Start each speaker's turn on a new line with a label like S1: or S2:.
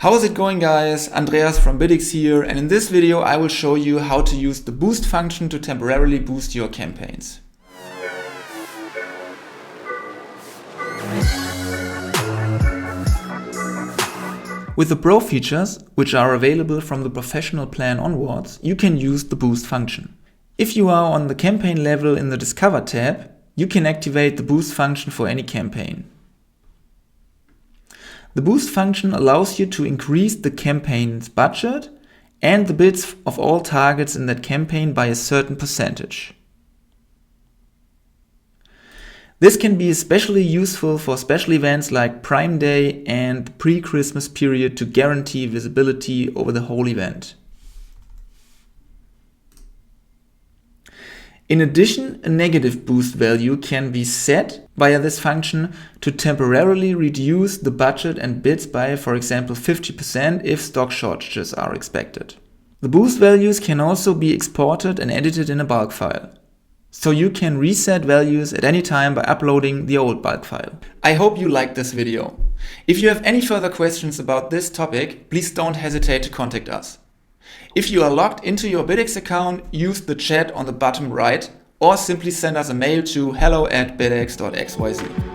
S1: How's it going, guys? Andreas from BidX here, and in this video I will show you how to use the boost function to temporarily boost your campaigns. With the Pro features, which are available from the professional plan onwards, you can use the boost function. If you are on the campaign level in the Discover tab, you can activate the boost function for any campaign. The boost function allows you to increase the campaign's budget and the bids of all targets in that campaign by a certain percentage. This can be especially useful for special events like Prime Day and the pre-Christmas period to guarantee visibility over the whole event. In addition, a negative boost value can be set via this function to temporarily reduce the budget and bids by, for example, 50% if stock shortages are expected. The boost values can also be exported and edited in a bulk file. So you can reset values at any time by uploading the old bulk file. I hope you liked this video. If you have any further questions about this topic, please don't hesitate to contact us. If you are logged into your BidX account, use the chat on the bottom right or simply send us a mail to hello@bidx.xyz.